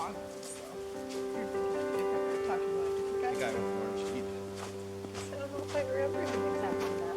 August, so you're thinking of a different, we're talking about a different guy. The guy with orange teeth. I don't know if I remember him exactly now.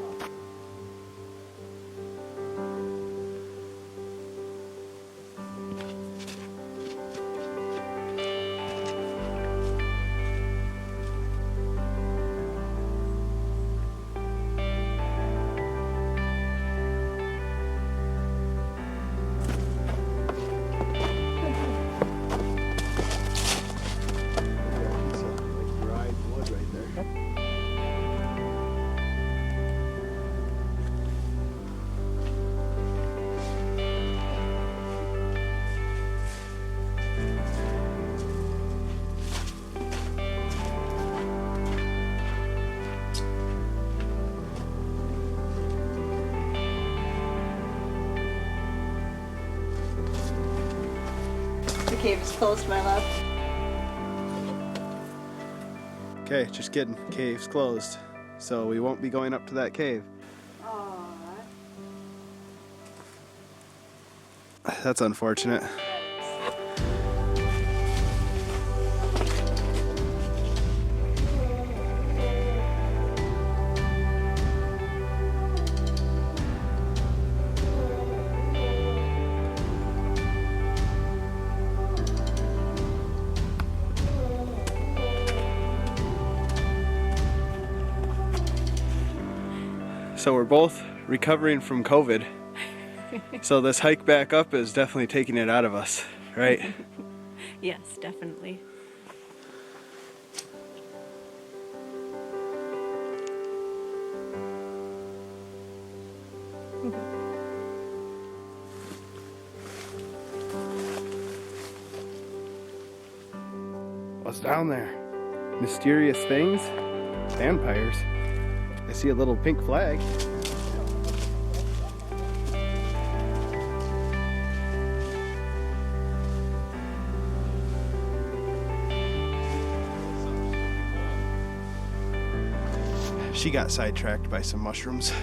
The cave is closed, my love. Okay, just kidding. Cave's closed. So we won't be going up to that cave. Aww. That's unfortunate. So we're both recovering from COVID. So this hike back up is definitely taking it out of us, right? Yes, definitely. What's down there? Mysterious things? Vampires. I see a little pink flag. She got sidetracked by some mushrooms.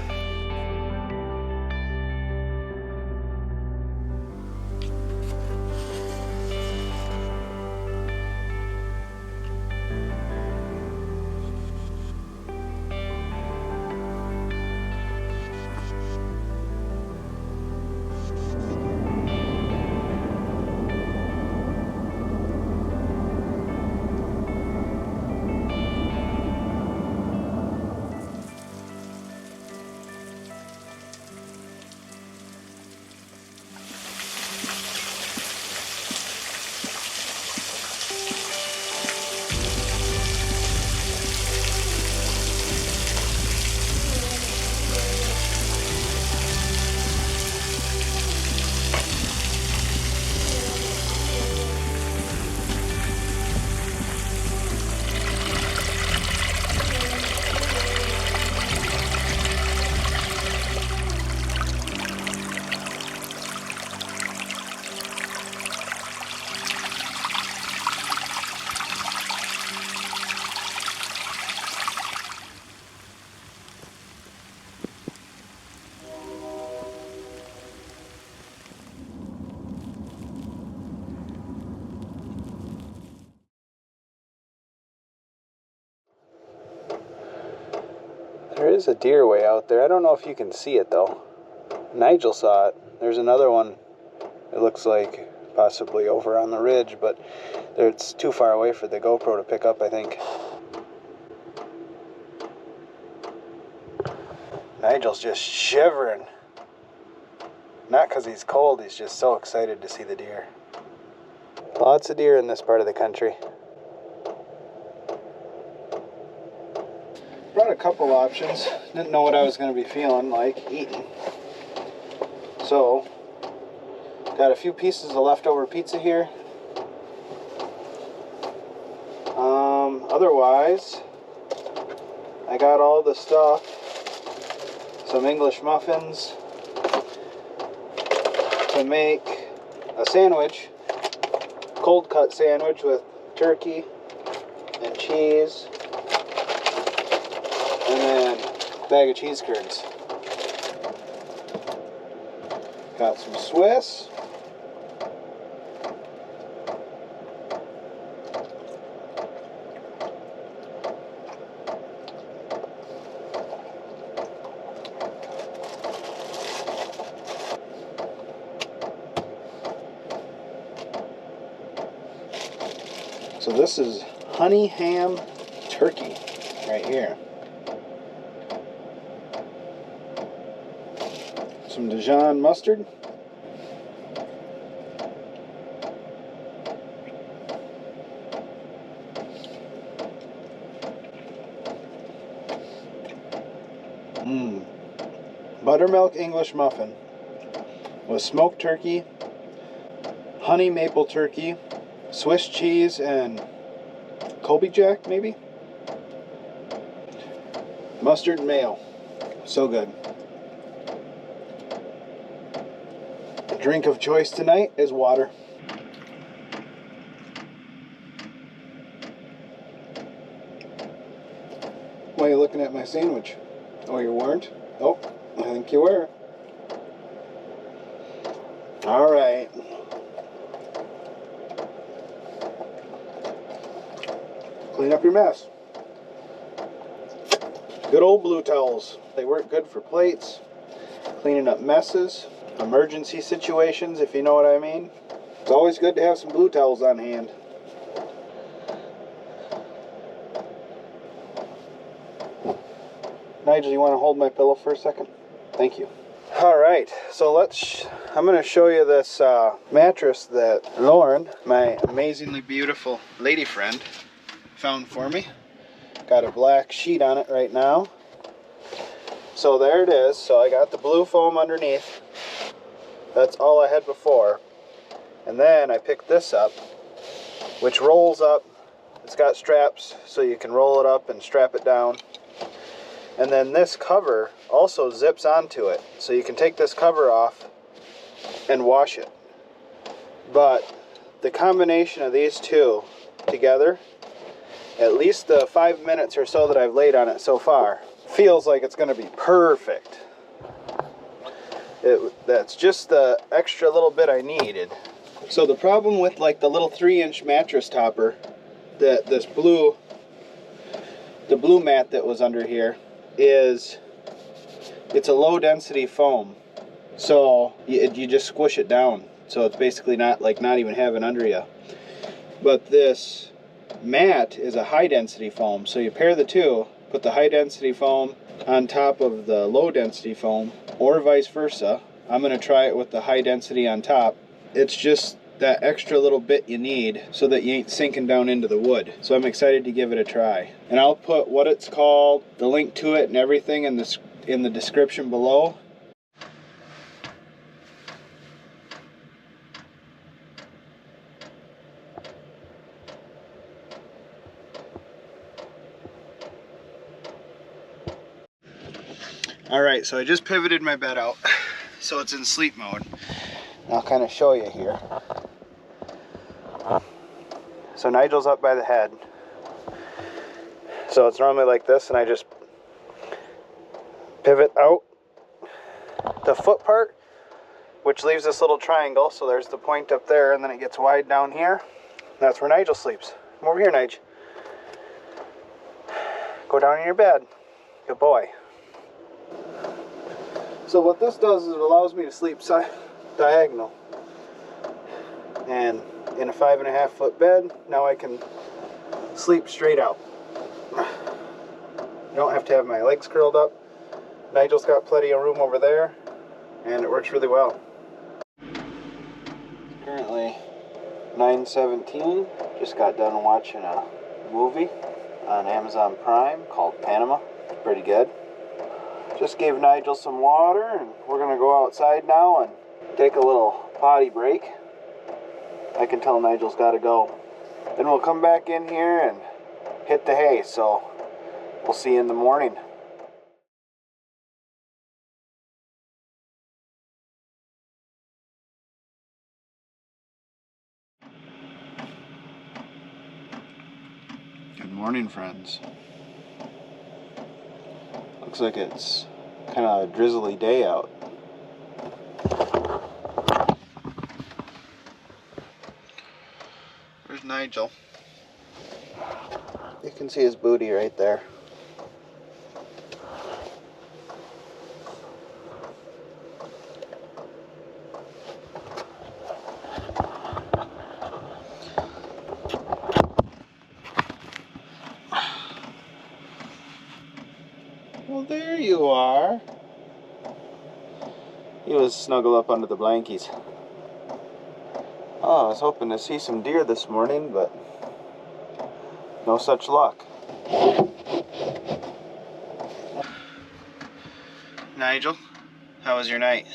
There is a deer way out there. I don't know if you can see it though. Nigel saw it. There's another one. It looks like possibly over on the ridge, but it's too far away for the GoPro to pick up, I think. Nigel's just shivering. Not because he's cold, he's just so excited to see the deer. Lots of deer in this part of the country. Brought a couple options. Didn't know what I was going to be feeling like eating. So, got a few pieces of leftover pizza here. Otherwise, I got all the stuff. Some English muffins to make a sandwich. Cold cut sandwich with turkey and cheese. And then a bag of cheese curds. Got some Swiss. So this is honey ham turkey right here. Some Dijon mustard. Buttermilk English muffin with smoked turkey, honey maple turkey, Swiss cheese, and Colby Jack, maybe? Mustard and mayo. So good. The drink of choice tonight is water. Why are you looking at my sandwich? Oh, you weren't? Oh, I think you were. All right. Clean up your mess. Good old blue towels. They work good for plates, cleaning up messes, emergency situations, if you know what I mean. It's always good to have some blue towels on hand. Nigel, you want to hold my pillow for a second? Thank you. Alright, so I'm going to show you this mattress that Lauren, my amazingly beautiful lady friend, found for me. Got a black sheet on it right now. So there it is. So I got the blue foam underneath. That's all I had before. And then I picked this up, which rolls up. It's got straps so you can roll it up and strap it down. And then this cover also zips onto it, so you can take this cover off and wash it. But the combination of these two together, at least the 5 minutes or so that I've laid on it so far, feels like it's going to be perfect. That's just the extra little bit I needed. So the problem with like the little 3-inch mattress topper, that the blue mat that was under here, is it's a low density foam, so you just squish it down, so it's basically not even having under you. But this mat is a high density foam, so you pair the two, put the high density foam on top of the low density foam, or vice versa. I'm going to try it with the high density on top. It's just that extra little bit you need so that you ain't sinking down into the wood. So I'm excited to give it a try. And I'll put what it's called, the link to it and everything in the description below. Alright, so I just pivoted my bed out so it's in sleep mode. I'll kind of show you here. So Nigel's up by the head. So it's normally like this, and I just pivot out the foot part, which leaves this little triangle. So there's the point up there, and then it gets wide down here. That's where Nigel sleeps. Come over here, Nigel. Go down in your bed. Good boy. So what this does is it allows me to sleep diagonal. And in a 5.5 foot bed, now I can sleep straight out. I don't have to have my legs curled up. Nigel's got plenty of room over there, and it works really well. Currently 9:17. Just got done watching a movie on Amazon Prime called Panama. It's pretty good. Just gave Nigel some water, and we're gonna go outside now and take a little potty break. I can tell Nigel's got to go. Then we'll come back in here and hit the hay, so we'll see you in the morning. Good morning, friends. Looks like it's kind of a drizzly day out. There's Nigel. You can see his booty right there. He was snuggled up under the blankies. Oh, I was hoping to see some deer this morning, but no such luck. Nigel, how was your night?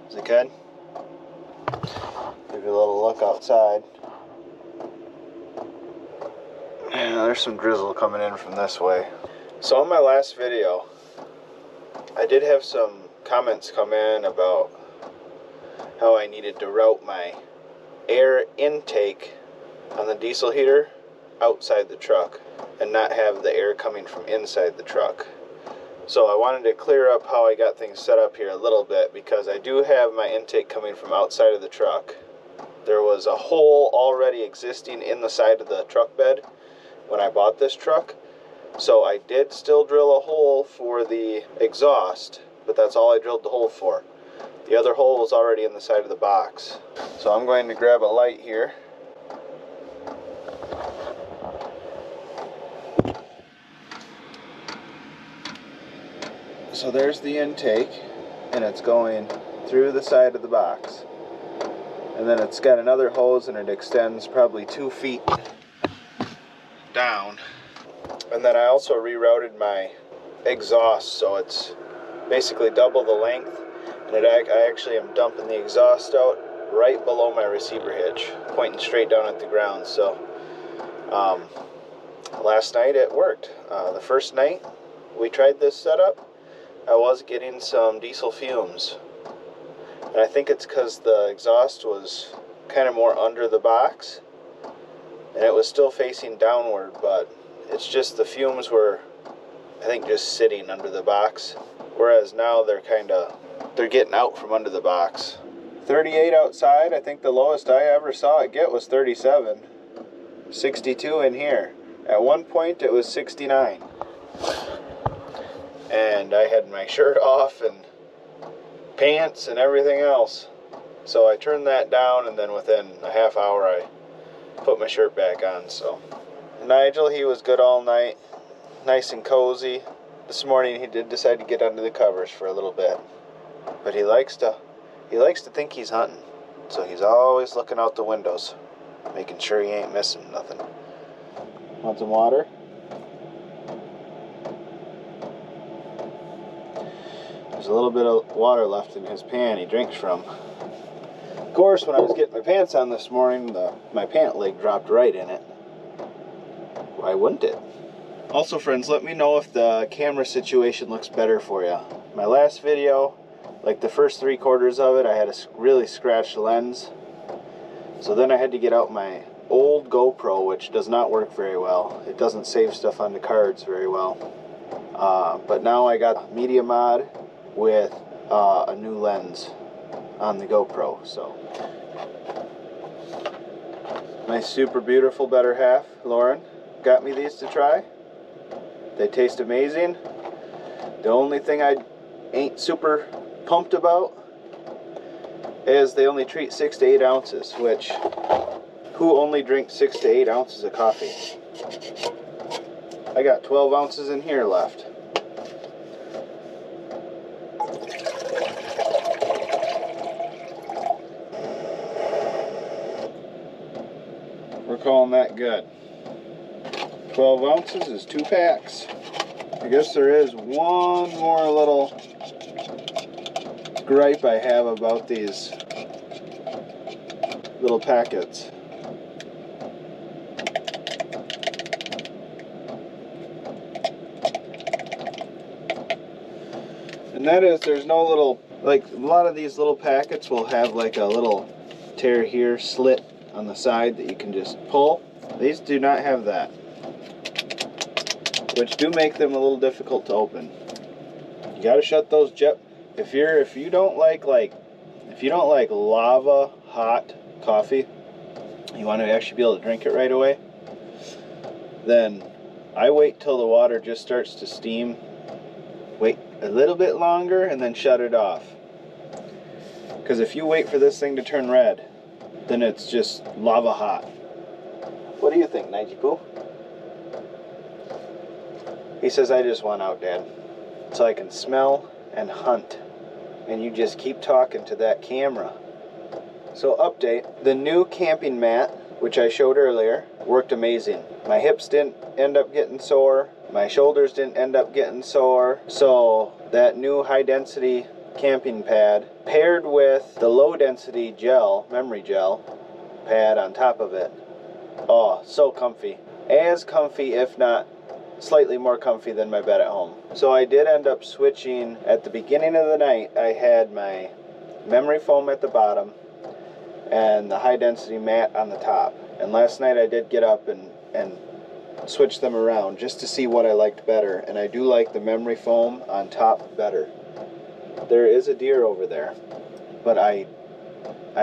Was it good? Give you a little look outside. Yeah, there's some drizzle coming in from this way. So in my last video, I did have some comments come in about how I needed to route my air intake on the diesel heater outside the truck and not have the air coming from inside the truck. So I wanted to clear up how I got things set up here a little bit, because I do have my intake coming from outside of the truck. There was a hole already existing in the side of the truck bed when I bought this truck, so I did still drill a hole for the exhaust, but that's all I drilled the hole for. The other hole was already in the side of the box. So I'm going to grab a light here. So there's the intake, and it's going through the side of the box. And then it's got another hose, and it extends probably 2 feet down. And then I also rerouted my exhaust, so it's basically double the length. And I actually am dumping the exhaust out right below my receiver hitch, pointing straight down at the ground. So last night it worked. The first night we tried this setup, I was getting some diesel fumes. And I think it's because the exhaust was kind of more under the box, and it was still facing downward, but it's just the fumes were, I think, just sitting under the box, whereas now they're getting out from under the box. 38 outside. I think the lowest I ever saw it get was 37. 62 in here. At one point it was 69. And I had my shirt off and pants and everything else. So I turned that down, and then within a half hour I put my shirt back on. So Nigel, he was good all night, nice and cozy. This morning he did decide to get under the covers for a little bit, but he likes to think he's hunting, so he's always looking out the windows, making sure he ain't missing nothing. Want some water? There's a little bit of water left in his pan he drinks from. Of course, when I was getting my pants on this morning, my pant leg dropped right in it. Why wouldn't it? Also, friends, let me know if the camera situation looks better for you. My last video, like the first 3/4 of it, I had a really scratched lens. So then I had to get out my old GoPro, which does not work very well. It doesn't save stuff on the cards very well. But now I got a media mod with a new lens on the GoPro. So my super beautiful better half, Lauren, got me these to try. They taste amazing. The only thing I ain't super pumped about is they only treat 6 to 8 ounces, which, who only drinks 6 to 8 ounces of coffee? I got 12 ounces in here left. We're calling that good. 12 ounces is 2 packs. I guess there is one more little gripe I have about these little packets. And that is, there's no little, like a lot of these little packets will have like a little tear here, slit on the side that you can just pull. These do not have that, which do make them a little difficult to open. You got to shut those if you don't like lava hot coffee, you want to actually be able to drink it right away, then I wait till the water just starts to steam, wait a little bit longer, and then shut it off. Because if you wait for this thing to turn red, then it's just lava hot. What do you think, Nigel? He says, I just want out, Dad, so I can smell and hunt and you just keep talking to that camera. So update, the new camping mat, which I showed earlier, worked amazing. My hips didn't end up getting sore, my shoulders didn't end up getting sore, so that new high density camping pad paired with the low density gel, memory gel pad on top of it. Oh, so comfy. As comfy, if not slightly more comfy than my bed at home. So I did end up switching. At the beginning of the night, I had my memory foam at the bottom and the high density mat on the top. And last night I did get up and switch them around just to see what I liked better. And I do like the memory foam on top better. There is a deer over there, but I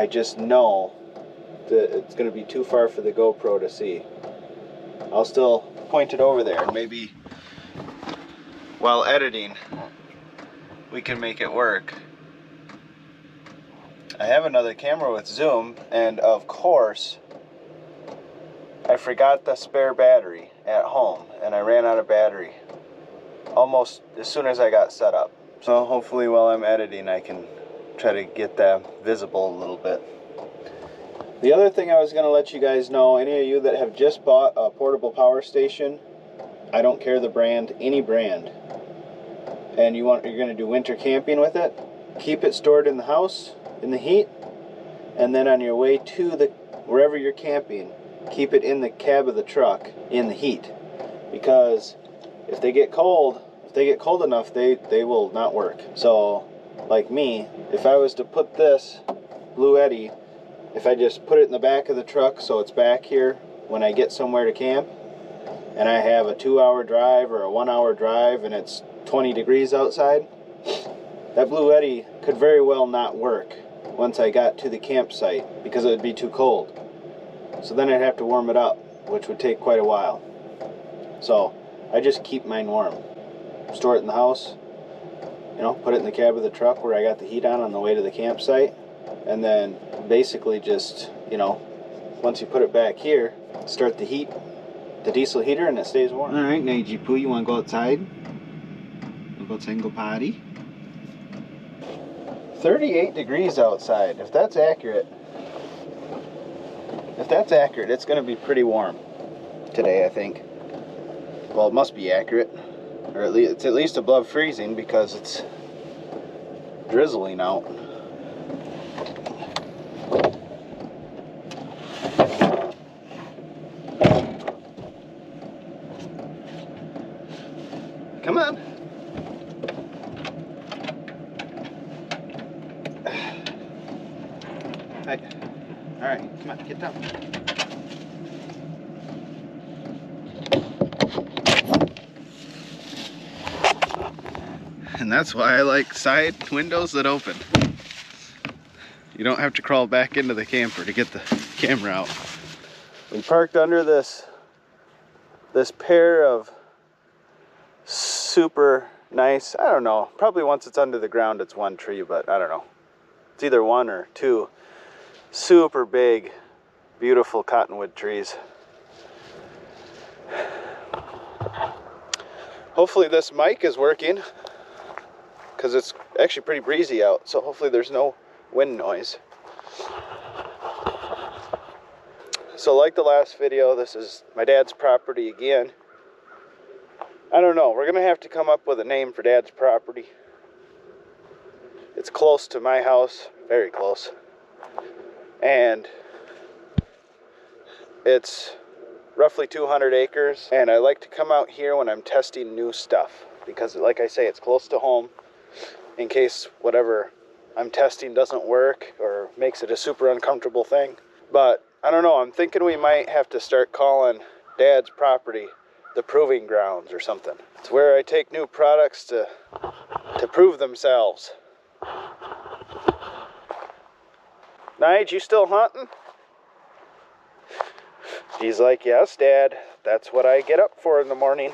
just know that it's going to be too far for the GoPro to see. I'll still point it over there, and maybe while editing we can make it work. I have another camera with zoom, and of course I forgot the spare battery at home, and I ran out of battery almost as soon as I got set up. So hopefully while I'm editing I can try to get that visible a little bit. The other thing I was going to let you guys know, any of you that have just bought a portable power station, I don't care the brand, any brand, and you're going to do winter camping with it, keep it stored in the house in the heat, and then on your way to wherever you're camping, keep it in the cab of the truck in the heat, because if they get cold enough, they will not work. So like me, if I was to put this Blue Eddy, if I just put it in the back of the truck so it's back here when I get somewhere to camp, and I have a 2-hour drive or a 1-hour drive and it's 20 degrees outside, that Blue Eddy could very well not work once I got to the campsite because it would be too cold. So then I'd have to warm it up, which would take quite a while. So I just keep mine warm. Store it in the house, put it in the cab of the truck where I got the heat on the way to the campsite, and then basically just, once you put it back here, start the diesel heater, and it stays warm. All right, Nigel Poo, you want to go outside? We'll go outside and go potty. 38 degrees outside. If that's accurate, it's going to be pretty warm today, I think. Well, it must be accurate, or it's at least above freezing because it's drizzling out. Come on. Hey. All right, come on, get down. And that's why I like side windows that open. You don't have to crawl back into the camper to get the camera out. We parked under this pair of super nice, I don't know, probably once it's under the ground it's one tree, but I don't know. It's either one or two super big, beautiful cottonwood trees. Hopefully this mic is working, because it's actually pretty breezy out, so hopefully there's no wind noise. So like the last video, this is my dad's property again. I don't know, we're gonna have to come up with a name for Dad's property. It's close to my house, very close. And it's roughly 200 acres. And I like to come out here when I'm testing new stuff, because like I say, it's close to home in case whatever I'm testing doesn't work or makes it a super uncomfortable thing. But I don't know, I'm thinking we might have to start calling Dad's property the proving grounds or something. It's where I take new products to prove themselves. Nigel, you still hunting? He's like, yes, Dad, that's what I get up for in the morning.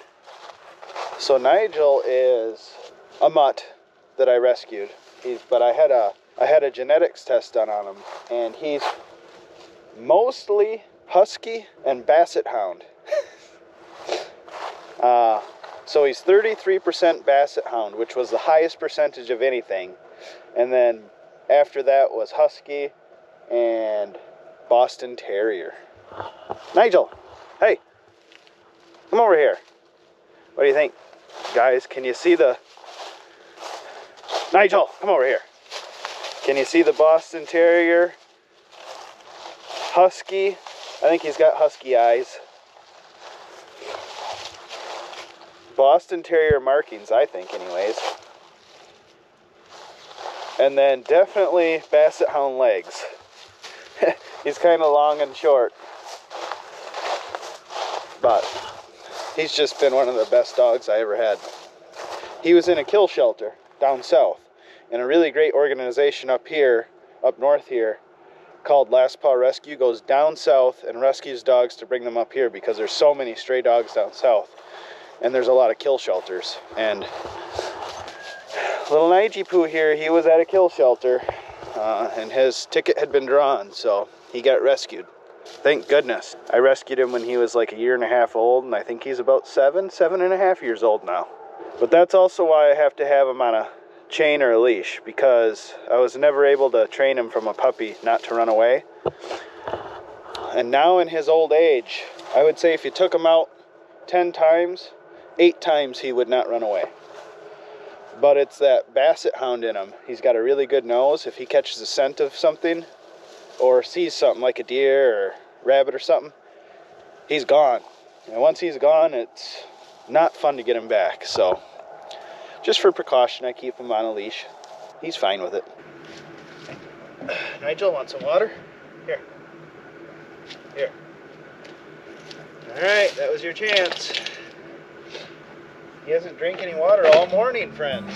So Nigel is a mutt that I rescued. But I had a genetics test done on him, and he's mostly husky and basset hound. So he's 33% Basset Hound, which was the highest percentage of anything. And then after that was Husky and Boston Terrier. Nigel, hey, come over here. What do you think? Guys, can you see the... Nigel, come over here. Can you see the Boston Terrier? Husky. I think he's got husky eyes. Boston Terrier markings, I think, anyways. And then definitely Basset Hound legs. He's kind of long and short. But he's just been one of the best dogs I ever had. He was in a kill shelter down south. And a really great organization up here, up north here, called Last Paw Rescue goes down south and rescues dogs to bring them up here because there's so many stray dogs down south. And there's a lot of kill shelters. And little Nigel Poo here, he was at a kill shelter and his ticket had been drawn, so he got rescued. Thank goodness. I rescued him when he was like 1.5 years old, and I think he's about 7.5 years old now. But that's also why I have to have him on a chain or a leash, because I was never able to train him from a puppy not to run away. And now in his old age, I would say if you took him out 10 times, 8 times he would not run away. But it's that Basset Hound in him. He's got a really good nose. If he catches a scent of something or sees something like a deer or rabbit or something, he's gone. And once he's gone, it's not fun to get him back. So just for precaution, I keep him on a leash. He's fine with it. Nigel, want some water? Here. Here. All right, that was your chance. He hasn't drank any water all morning, friends.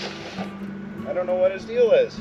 I don't know what his deal is.